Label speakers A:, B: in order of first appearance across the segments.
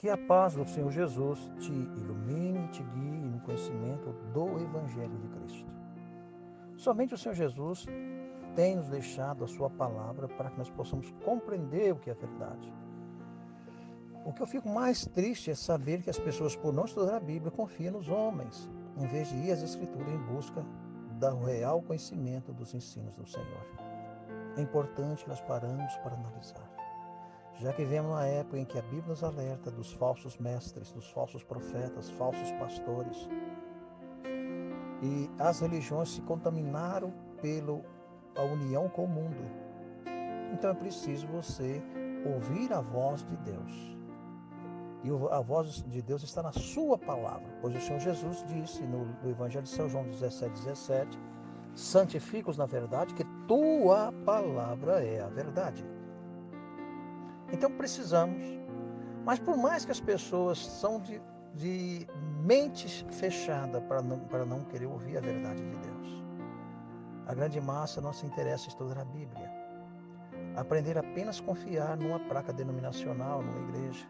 A: Que a paz do Senhor Jesus te ilumine e te guie no conhecimento do Evangelho de Cristo. Somente o Senhor Jesus tem nos deixado a sua palavra para que nós possamos compreender o que é verdade. O que eu fico mais triste é saber que as pessoas, por não estudar a Bíblia, confiam nos homens, em vez de ir às Escrituras em busca do real conhecimento dos ensinos do Senhor. É importante que nós paramos para analisar. Já que vivemos uma época em que a Bíblia nos alerta dos falsos mestres, dos falsos profetas, falsos pastores, e as religiões se contaminaram pela união com o mundo. Então é preciso você ouvir a voz de Deus. E a voz de Deus está na sua palavra, pois o Senhor Jesus disse no Evangelho de São João 17:17, santifica-os na verdade, que tua palavra é a verdade. Então precisamos, mas por mais que as pessoas são de mente fechada para não querer ouvir a verdade de Deus, a grande massa não se interessa em estudar a Bíblia. Aprender apenas a confiar numa placa denominacional, numa igreja,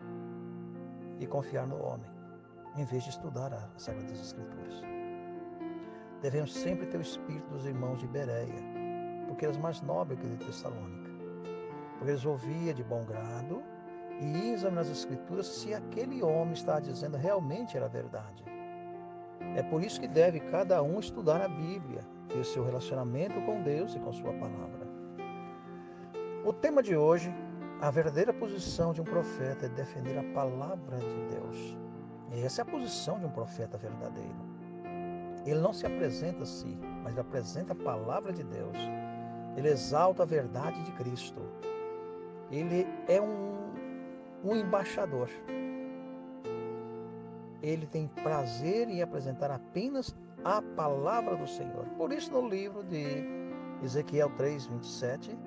A: e confiar no homem, em vez de estudar as Sagradas Escrituras. Devemos sempre ter o espírito dos irmãos de Bereia, porque eles mais nobres que de Tessalônica, porque eles ouviam de bom grado e iam examinar as Escrituras se aquele homem estava dizendo realmente era verdade. É por isso que deve cada um estudar a Bíblia, ter seu relacionamento com Deus e com sua palavra. O tema de hoje, a verdadeira posição de um profeta é defender a palavra de Deus. E essa é a posição de um profeta verdadeiro. Ele não se apresenta a si, mas ele apresenta a palavra de Deus. Ele exalta a verdade de Cristo. Ele é um embaixador. Ele tem prazer em apresentar apenas a palavra do Senhor. Por isso, no livro de Ezequiel 3:27,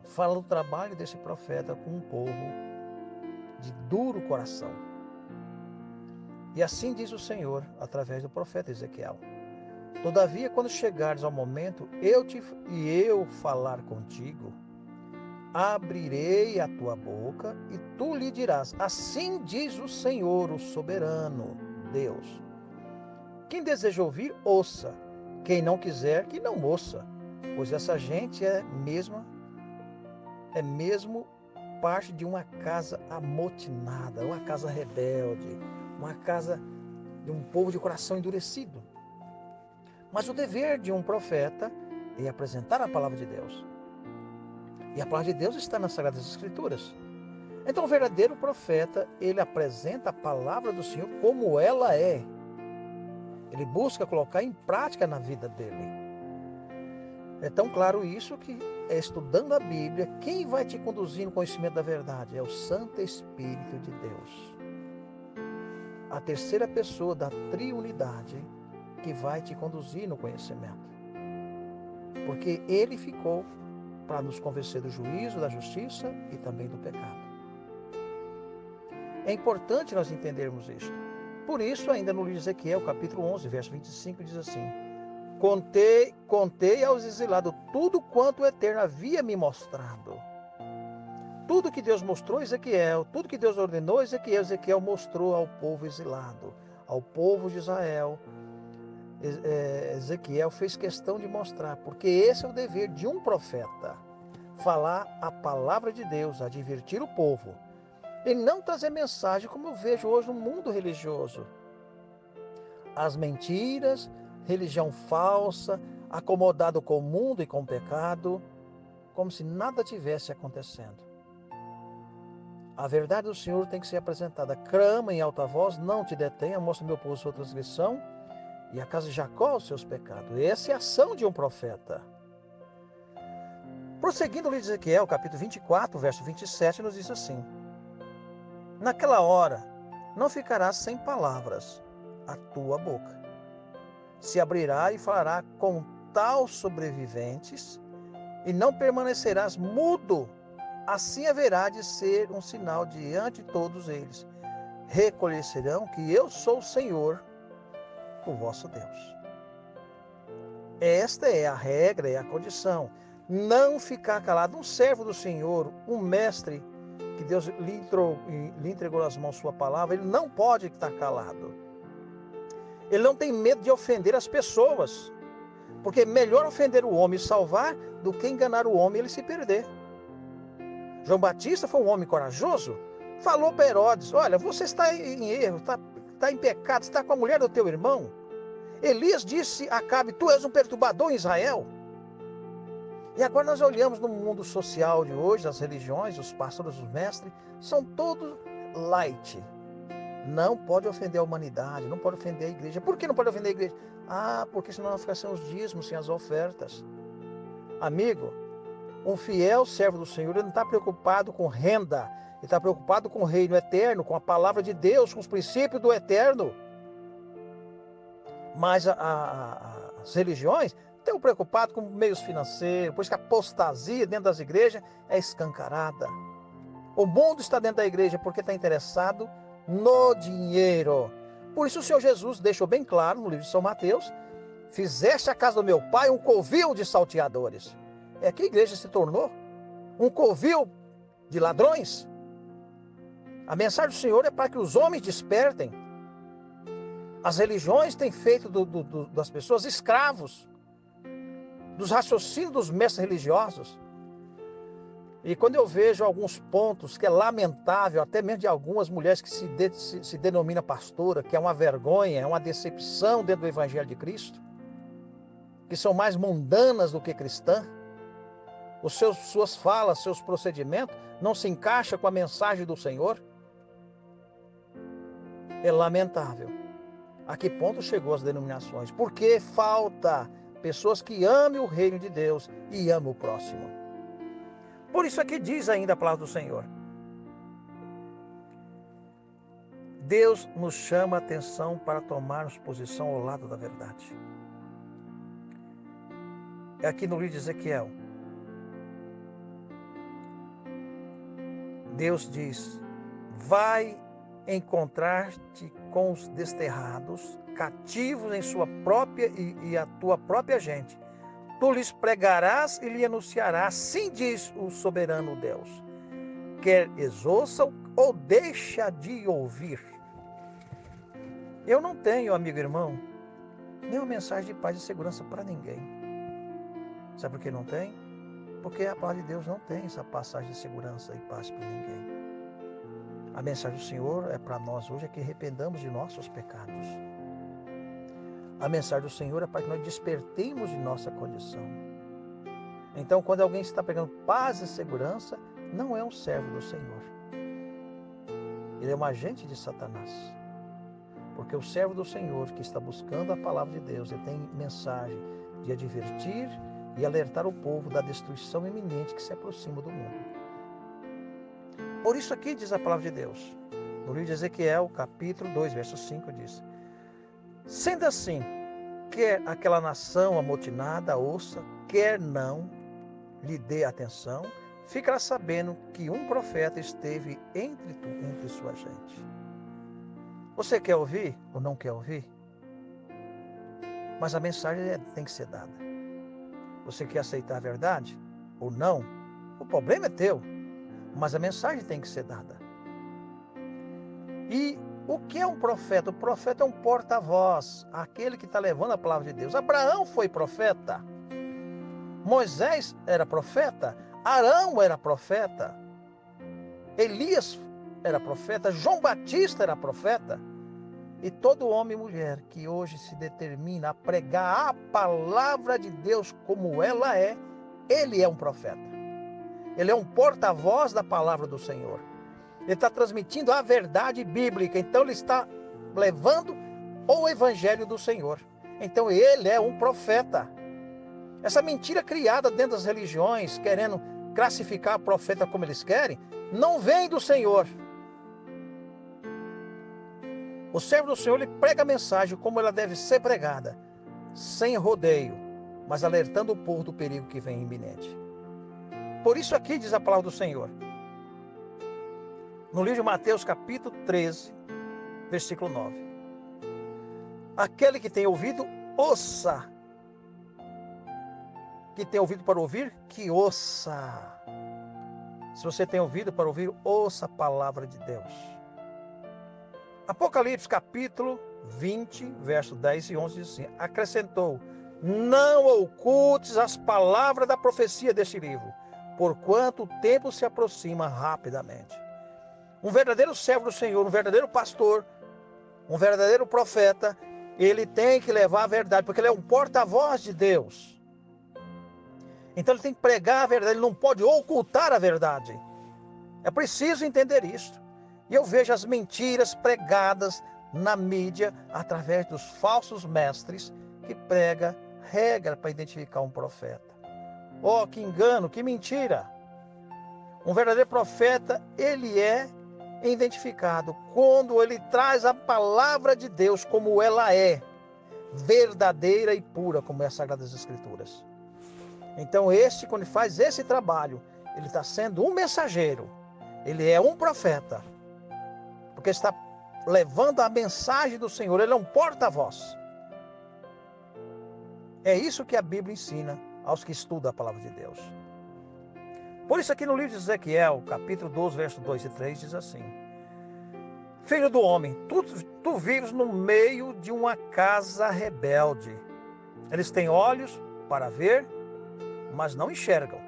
A: fala do trabalho desse profeta com um povo de duro coração. E assim diz o Senhor, através do profeta Ezequiel: todavia, quando chegares ao momento, eu falar contigo, abrirei a tua boca e tu lhe dirás: assim diz o Senhor, o soberano Deus. Quem deseja ouvir, ouça. Quem não quiser, que não ouça. Pois essa gente é mesmo parte de uma casa amotinada, uma casa rebelde, uma casa de um povo de coração endurecido. Mas o dever de um profeta é apresentar a palavra de Deus. E a palavra de Deus está nas Sagradas Escrituras. Então o verdadeiro profeta, ele apresenta a palavra do Senhor como ela é. Ele busca colocar em prática na vida dele. É tão claro isso que, estudando a Bíblia, quem vai te conduzir no conhecimento da verdade? É o Santo Espírito de Deus. A terceira pessoa da triunidade que vai te conduzir no conhecimento. Porque ele ficou para nos convencer do juízo, da justiça e também do pecado. É importante nós entendermos isto. Por isso, ainda no livro de Ezequiel, capítulo 11, verso 25, diz assim: Contei aos exilados tudo quanto o Eterno havia me mostrado. Tudo que Deus mostrou a Ezequiel, tudo que Deus ordenou a Ezequiel, Ezequiel mostrou ao povo exilado, ao povo de Israel. Ezequiel fez questão de mostrar, porque esse é o dever de um profeta: falar a palavra de Deus, advertir o povo, e não trazer mensagem como eu vejo hoje no mundo religioso. As mentiras, religião falsa, acomodado com o mundo e com o pecado, como se nada tivesse acontecendo. A verdade do Senhor tem que ser apresentada. Clama em alta voz, não te detenha, mostra meu povo sua transgressão, e a casa de Jacó os seus pecados. Essa é a ação de um profeta. Prosseguindo o livro de Ezequiel, capítulo 24, verso 27, nos diz assim: naquela hora não ficarás sem palavras a tua boca. Se abrirá e falará com tal sobreviventes, e não permanecerás mudo. Assim haverá de ser um sinal diante de todos eles. Reconhecerão que eu sou o Senhor, o vosso Deus. Esta é a regra, é a condição. Não ficar calado. Um servo do Senhor, um mestre que Deus lhe entregou nas mãos sua palavra, ele não pode estar calado. Ele não tem medo de ofender as pessoas, porque é melhor ofender o homem e salvar do que enganar o homem e ele se perder. João Batista foi um homem corajoso, falou para Herodes: olha, você está em erro, está em pecado, está com a mulher do teu irmão. Elias disse a Acabe: tu és um perturbador em Israel. E agora nós olhamos no mundo social de hoje, as religiões, os pastores, os mestres, são todos light. Não pode ofender a humanidade, não pode ofender a igreja. Por que não pode ofender a igreja? Porque senão nós ficamos sem os dízimos, sem as ofertas. Amigo, um fiel servo do Senhor, ele não está preocupado com renda, ele está preocupado com o reino eterno, com a palavra de Deus, com os princípios do eterno. Mas as religiões estão preocupadas com meios financeiros, por isso que a apostasia dentro das igrejas é escancarada. O mundo está dentro da igreja porque está interessado no dinheiro. Por isso o Senhor Jesus deixou bem claro no livro de São Mateus: fizeste a casa do meu pai um covil de salteadores. É que a igreja se tornou um covil de ladrões. A mensagem do Senhor é para que os homens despertem. As religiões têm feito das pessoas escravos dos raciocínios dos mestres religiosos. E quando eu vejo alguns pontos que é lamentável, até mesmo de algumas mulheres que se denomina pastora, que é uma vergonha, é uma decepção dentro do Evangelho de Cristo, que são mais mundanas do que cristãs, suas falas, seus procedimentos não se encaixam com a mensagem do Senhor. É lamentável. A que ponto chegou as denominações? Porque falta pessoas que amem o reino de Deus e amem o próximo. Por isso aqui diz ainda a palavra do Senhor: Deus nos chama a atenção para tomarmos posição ao lado da verdade. É aqui no livro de Ezequiel. Deus diz: vai encontrar-te com os desterrados, cativos em sua própria e a tua própria gente. Tu lhes pregarás e lhe anunciarás, assim diz o soberano Deus. Quer exouçam ou deixa de ouvir. Eu não tenho, amigo e irmão, nenhuma mensagem de paz e segurança para ninguém. Sabe por que não tem? Porque a palavra de Deus não tem essa passagem de segurança e paz para ninguém. A mensagem do Senhor é para nós hoje, é que arrependamos de nossos pecados. A mensagem do Senhor é para que nós despertemos de nossa condição. Então, quando alguém está pregando paz e segurança, não é um servo do Senhor. Ele é um agente de Satanás. Porque o servo do Senhor, que está buscando a palavra de Deus, ele tem mensagem de advertir e alertar o povo da destruição iminente que se aproxima do mundo. Por isso aqui diz a palavra de Deus, no livro de Ezequiel, capítulo 2, verso 5, diz: sendo assim, quer aquela nação amotinada ouça, quer não lhe dê atenção, ficará sabendo que um profeta esteve entre sua gente. Você quer ouvir ou não quer ouvir? Mas a mensagem tem que ser dada. Você quer aceitar a verdade ou não? O problema é teu, mas a mensagem tem que ser dada. E o que é um profeta? O profeta é um porta-voz, aquele que está levando a palavra de Deus. Abraão foi profeta, Moisés era profeta, Arão era profeta, Elias era profeta, João Batista era profeta. E todo homem e mulher que hoje se determina a pregar a palavra de Deus como ela é, ele é um profeta. Ele é um porta-voz da palavra do Senhor. Ele está transmitindo a verdade bíblica. Então ele está levando o evangelho do Senhor. Então ele é um profeta. Essa mentira criada dentro das religiões, querendo classificar o profeta como eles querem, não vem do Senhor. O servo do Senhor, ele prega a mensagem como ela deve ser pregada, sem rodeio, mas alertando o povo do perigo que vem iminente. Por isso aqui diz a palavra do Senhor, no livro de Mateus, capítulo 13, versículo 9. Aquele que tem ouvido, ouça. Que tem ouvido para ouvir, que ouça. Se você tem ouvido para ouvir, ouça a palavra de Deus. Apocalipse capítulo 20, verso 10 e 11 diz assim: acrescentou: não ocultes as palavras da profecia deste livro, porquanto o tempo se aproxima rapidamente. Um verdadeiro servo do Senhor, um verdadeiro pastor, um verdadeiro profeta, ele tem que levar a verdade, porque ele é um porta-voz de Deus. Então ele tem que pregar a verdade, ele não pode ocultar a verdade. É preciso entender isso. E eu vejo as mentiras pregadas na mídia através dos falsos mestres que pregam regra para identificar um profeta. Oh, que engano, que mentira! Um verdadeiro profeta, ele é identificado quando ele traz a palavra de Deus como ela é, verdadeira e pura, como é as Sagradas Escrituras. Então quando ele faz esse trabalho, ele está sendo um mensageiro, ele é um profeta, porque está levando a mensagem do Senhor, ele é um porta-voz. É isso que a Bíblia ensina aos que estudam a palavra de Deus. Por isso aqui no livro de Ezequiel, capítulo 12, verso 2 e 3, diz assim: filho do homem, tu vives no meio de uma casa rebelde. Eles têm olhos para ver, mas não enxergam.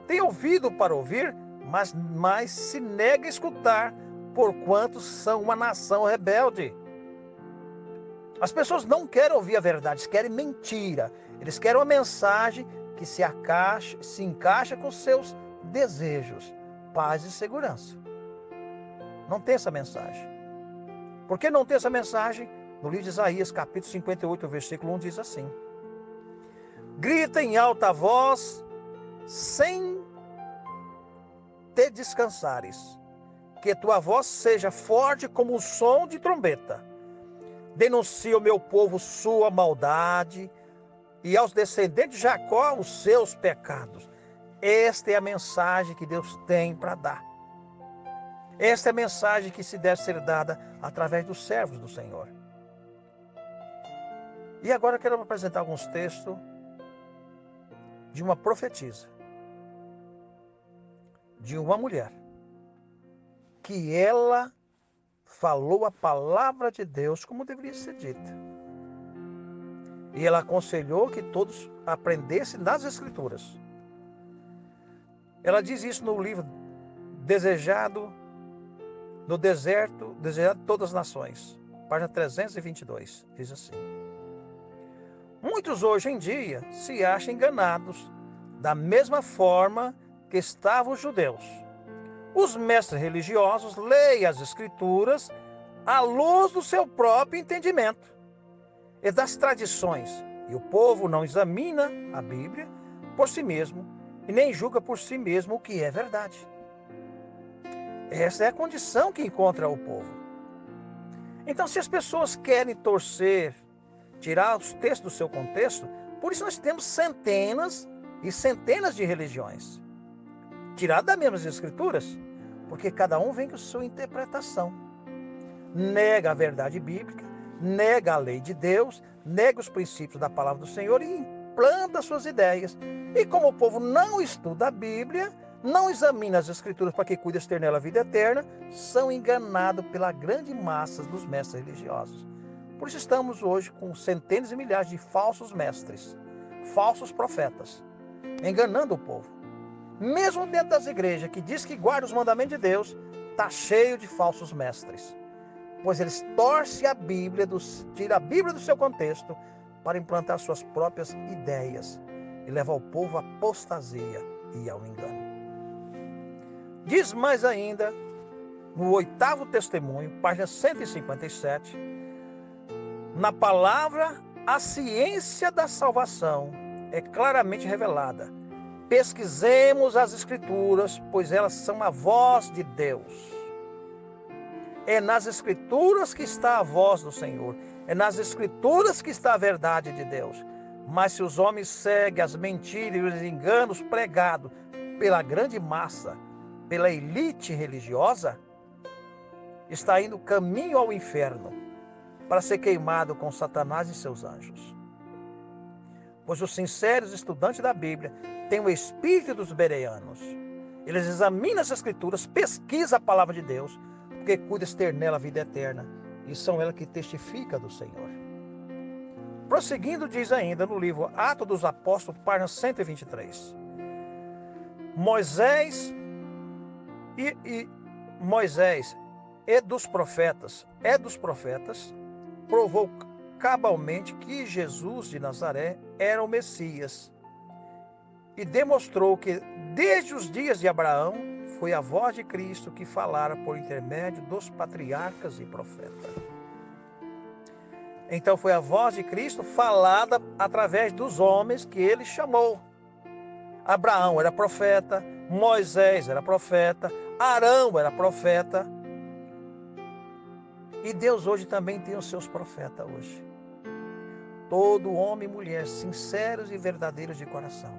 A: Têm ouvido para ouvir, mas se nega a escutar, porquanto são uma nação rebelde. As pessoas não querem ouvir a verdade, eles querem mentira. Eles querem uma mensagem que se encaixa com seus desejos, paz e segurança. Não tem essa mensagem. Por que não tem essa mensagem? No livro de Isaías, capítulo 58, versículo 1, diz assim: grita em alta voz, sem te descansares, que tua voz seja forte como o som de trombeta. Denuncia ao meu povo sua maldade e aos descendentes de Jacó os seus pecados. Esta é a mensagem que Deus tem para dar. Esta é a mensagem que se deve ser dada através dos servos do Senhor. E agora eu quero apresentar alguns textos de uma profetisa, de uma mulher, que ela falou a palavra de Deus como deveria ser dita. E ela aconselhou que todos aprendessem nas Escrituras. Ela diz isso no livro Desejado no Deserto, Desejado de Todas as Nações, página 322, diz assim: muitos hoje em dia se acham enganados da mesma forma que estavam os judeus. Os mestres religiosos leem as Escrituras à luz do seu próprio entendimento e das tradições, e o povo não examina a Bíblia por si mesmo e nem julga por si mesmo o que é verdade. Essa é a condição que encontra o povo. Então, se as pessoas querem torcer, tirar os textos do seu contexto, por isso nós temos centenas e centenas de religiões, tiradas das mesmas Escrituras, porque cada um vem com sua interpretação. Nega a verdade bíblica, nega a lei de Deus, nega os princípios da palavra do Senhor e implanta suas ideias. E como o povo não estuda a Bíblia, não examina as Escrituras para que cuide ter nela a vida eterna, são enganados pela grande massa dos mestres religiosos. Por isso estamos hoje com centenas e milhares de falsos mestres, falsos profetas, enganando o povo. Mesmo dentro das igrejas, que diz que guarda os mandamentos de Deus, está cheio de falsos mestres. Pois eles torcem a Bíblia, tiram a Bíblia do seu contexto para implantar suas próprias ideias e levar o povo à apostasia e ao engano. Diz mais ainda, no 8º testemunho, página 157, na palavra, a ciência da salvação é claramente revelada. Pesquisemos as Escrituras, pois elas são a voz de Deus. É nas Escrituras que está a voz do Senhor. É nas Escrituras que está a verdade de Deus. Mas se os homens seguem as mentiras e os enganos pregados pela grande massa, pela elite religiosa, está indo caminho ao inferno para ser queimado com Satanás e seus anjos. Pois os sinceros estudantes da Bíblia têm o espírito dos bereanos. Eles examinam as Escrituras, pesquisam a palavra de Deus, porque cuida de ter nela a vida eterna. E são elas que testificam do Senhor. Prosseguindo, diz ainda no livro Atos dos Apóstolos, página 123. Moisés e dos profetas, provou cabalmente que Jesus de Nazaré era o Messias e demonstrou que desde os dias de Abraão foi a voz de Cristo que falara por intermédio dos patriarcas e profetas. Então foi a voz de Cristo falada através dos homens que ele chamou. Abraão era profeta, Moisés era profeta, Arão era profeta. E Deus hoje também tem os seus profetas hoje. Todo homem e mulher sinceros e verdadeiros de coração,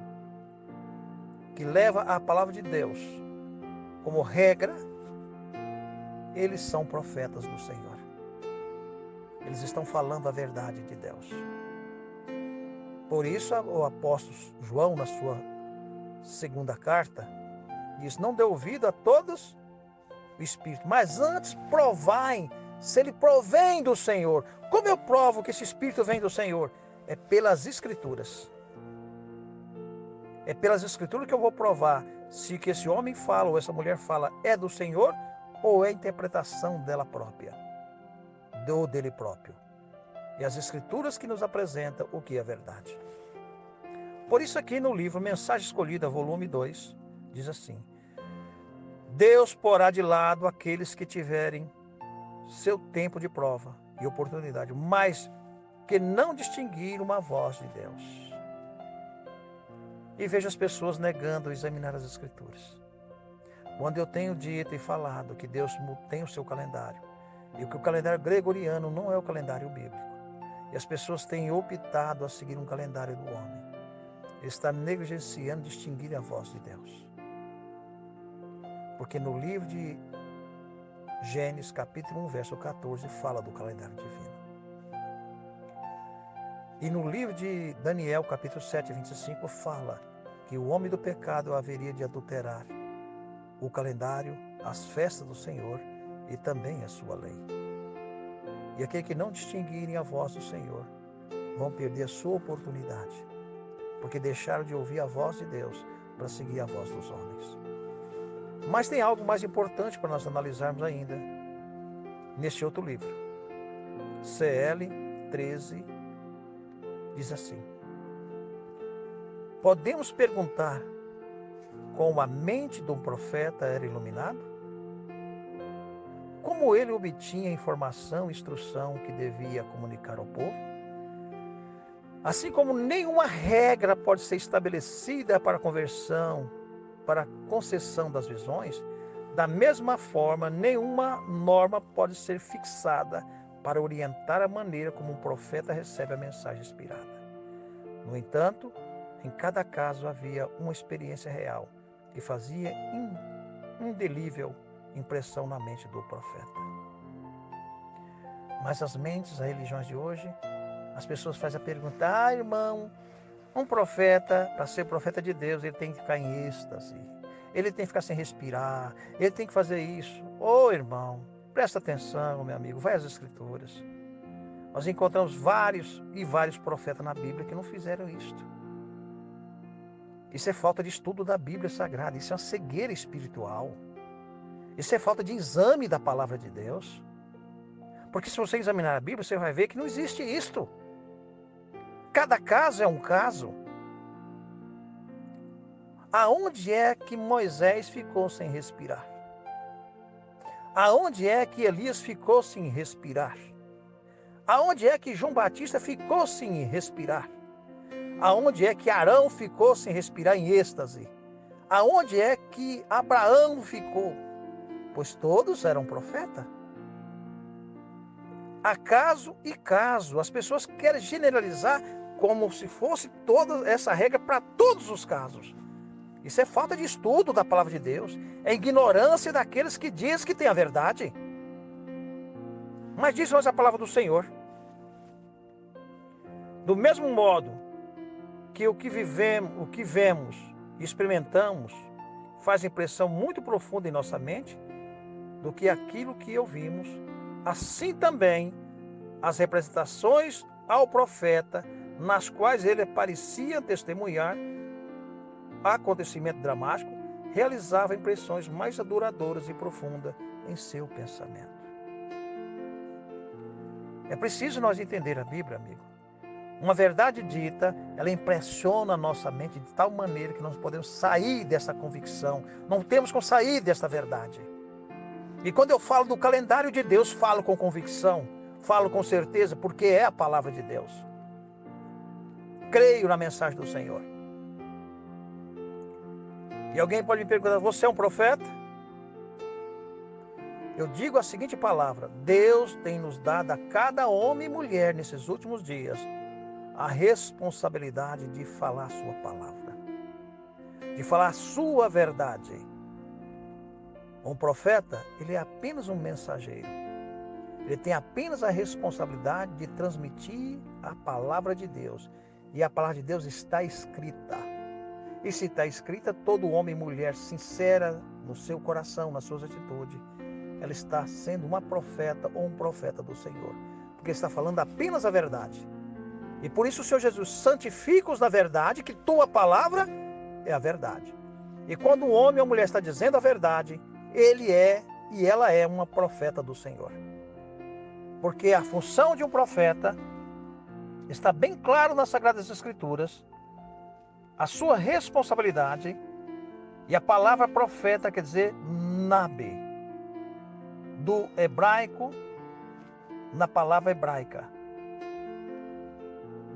A: que leva a palavra de Deus como regra, eles são profetas do Senhor. Eles estão falando a verdade de Deus. Por isso o apóstolo João, na sua segunda carta, diz: não dê ouvido a todos o Espírito, mas antes provai se ele provém do Senhor. Como eu provo que esse Espírito vem do Senhor? É pelas Escrituras. É pelas Escrituras que eu vou provar se o que esse homem fala ou essa mulher fala é do Senhor ou é interpretação dela própria, ou dele próprio. E as Escrituras que nos apresentam o que é verdade. Por isso aqui no livro Mensagem Escolhida, volume 2, diz assim: Deus porá de lado aqueles que tiverem seu tempo de prova e oportunidade, mas que não distinguiram uma voz de Deus. E vejo as pessoas negando examinar as Escrituras. Quando eu tenho dito e falado que Deus tem o seu calendário, e que o calendário gregoriano não é o calendário bíblico, e as pessoas têm optado a seguir um calendário do homem, ele está negligenciando distinguir a voz de Deus. Porque no livro de Gênesis, capítulo 1, verso 14, fala do calendário divino. E no livro de Daniel, capítulo 7, 25, fala que o homem do pecado haveria de adulterar o calendário, as festas do Senhor e também a sua lei. E aqueles que não distinguirem a voz do Senhor vão perder a sua oportunidade, porque deixaram de ouvir a voz de Deus para seguir a voz dos homens. Mas tem algo mais importante para nós analisarmos ainda neste outro livro. CL 13 diz assim: podemos perguntar como a mente de um profeta era iluminada? Como ele obtinha informação e instrução que devia comunicar ao povo? Assim como nenhuma regra pode ser estabelecida para a conversão, para a concessão das visões, da mesma forma, nenhuma norma pode ser fixada para orientar a maneira como um profeta recebe a mensagem inspirada. No entanto, em cada caso havia uma experiência real que fazia indelível impressão na mente do profeta. Mas as mentes, as religiões de hoje, as pessoas fazem a pergunta: irmão, um profeta, para ser profeta de Deus, ele tem que ficar em êxtase, ele tem que ficar sem respirar, ele tem que fazer isso. Ô irmão, presta atenção, meu amigo, vai às Escrituras. Nós encontramos vários profetas na Bíblia que não fizeram isto. Isso é falta de estudo da Bíblia Sagrada, isso é uma cegueira espiritual. Isso é falta de exame da palavra de Deus. Porque se você examinar a Bíblia, você vai ver que não existe isto. Cada caso é um caso. Aonde é que Moisés ficou sem respirar? Aonde é que Elias ficou sem respirar? Aonde é que João Batista ficou sem respirar? Aonde é que Arão ficou sem respirar em êxtase? Aonde é que Abraão ficou? Pois todos eram profetas. Há caso e caso. As pessoas querem generalizar como se fosse toda essa regra para todos os casos. Isso é falta de estudo da palavra de Deus. É ignorância daqueles que dizem que tem a verdade. Mas diz-nos a palavra do Senhor. Do mesmo modo que o que vemos, experimentamos faz impressão muito profunda em nossa mente do que aquilo que ouvimos. Assim também as representações ao profeta, nas quais ele parecia testemunhar acontecimento dramático, realizava impressões mais duradouras e profundas em seu pensamento. É preciso nós entender a Bíblia, amigo. Uma verdade dita, ela impressiona a nossa mente de tal maneira que nós podemos sair dessa convicção. Não temos como sair desta verdade. E quando eu falo do calendário de Deus, falo com convicção, falo com certeza, porque é a palavra de Deus. Creio na mensagem do Senhor. E alguém pode me perguntar, você é um profeta? Eu digo a seguinte palavra: Deus tem nos dado a cada homem e mulher nesses últimos dias a responsabilidade de falar a sua palavra, de falar a sua verdade. Um profeta, ele é apenas um mensageiro. Ele tem apenas a responsabilidade de transmitir a palavra de Deus. E a palavra de Deus está escrita. E se está escrita, todo homem e mulher sincera no seu coração, nas suas atitudes, ela está sendo uma profeta ou um profeta do Senhor. Porque está falando apenas a verdade. E por isso o Senhor Jesus santifica-os na verdade, que tua palavra é a verdade. E quando um homem ou mulher está dizendo a verdade, ele é e ela é uma profeta do Senhor. Porque a função de um profeta está bem claro nas Sagradas Escrituras, a sua responsabilidade, e a palavra profeta quer dizer nabe, do hebraico, na palavra hebraica.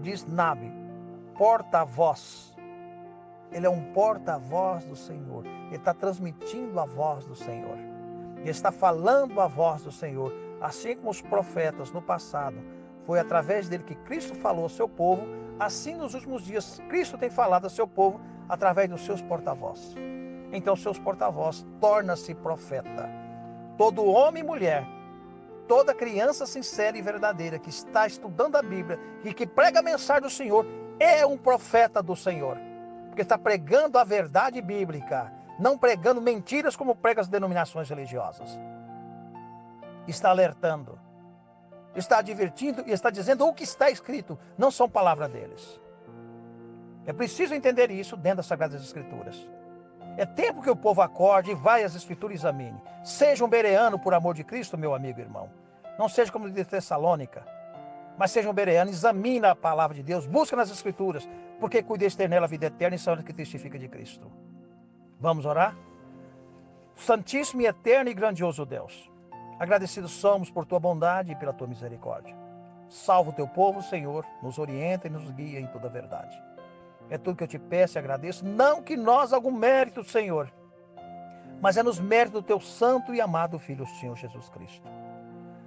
A: Diz nabe, porta-voz. Ele é um porta-voz do Senhor. Ele está transmitindo a voz do Senhor. Ele está falando a voz do Senhor. Assim como os profetas no passado, foi através dele que Cristo falou ao seu povo, assim nos últimos dias Cristo tem falado ao seu povo através dos seus porta-voz. Então seus porta-voz torna-se profeta. Todo homem e mulher, toda criança sincera e verdadeira que está estudando a Bíblia e que prega a mensagem do Senhor é um profeta do Senhor. Porque está pregando a verdade bíblica, não pregando mentiras como pregam as denominações religiosas. Está alertando, está advertindo e está dizendo o que está escrito, não são palavras deles. É preciso entender isso dentro das Sagradas Escrituras. É tempo que o povo acorde e vai às Escrituras e examine. Seja um bereano por amor de Cristo, meu amigo e irmão. Não seja como de Tessalônica, mas seja um bereano, examina a palavra de Deus, busca nas Escrituras, porque cuideis ter nela a vida eterna e são que testifica de Cristo. Vamos orar? Santíssimo e eterno e grandioso Deus, agradecidos somos por tua bondade e pela tua misericórdia. Salva o teu povo, Senhor, nos orienta e nos guia em toda a verdade. É tudo que eu te peço e agradeço, não que nós algum mérito, Senhor, mas é nos méritos do teu santo e amado Filho, Senhor Jesus Cristo.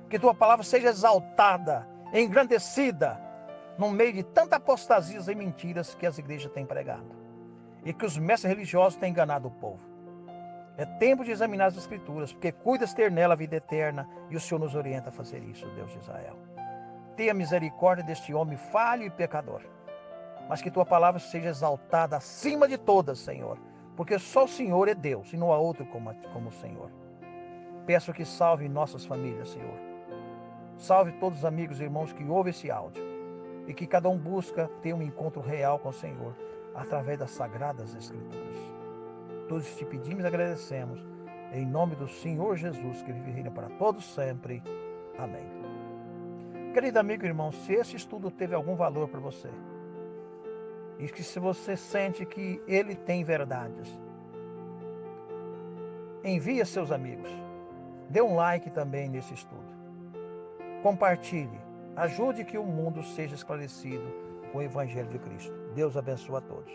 A: Que tua palavra seja exaltada, engrandecida, no meio de tantas apostasias e mentiras que as igrejas têm pregado. E que os mestres religiosos têm enganado o povo. É tempo de examinar as Escrituras, porque cuidas ter nela a vida eterna, e o Senhor nos orienta a fazer isso, Deus de Israel. Tenha misericórdia deste homem falho e pecador, mas que tua palavra seja exaltada acima de todas, Senhor, porque só o Senhor é Deus, e não há outro como o Senhor. Peço que salve nossas famílias, Senhor. Salve todos os amigos e irmãos que ouvem esse áudio, e que cada um busca ter um encontro real com o Senhor, através das Sagradas Escrituras. Todos te pedimos e agradecemos, em nome do Senhor Jesus, que vive e reina para todos sempre. Amém. Querido amigo e irmão, se esse estudo teve algum valor para você, e que se você sente que ele tem verdades, envie a seus amigos. Dê um like também nesse estudo. Compartilhe. Ajude que o mundo seja esclarecido com o Evangelho de Cristo. Deus abençoe a todos.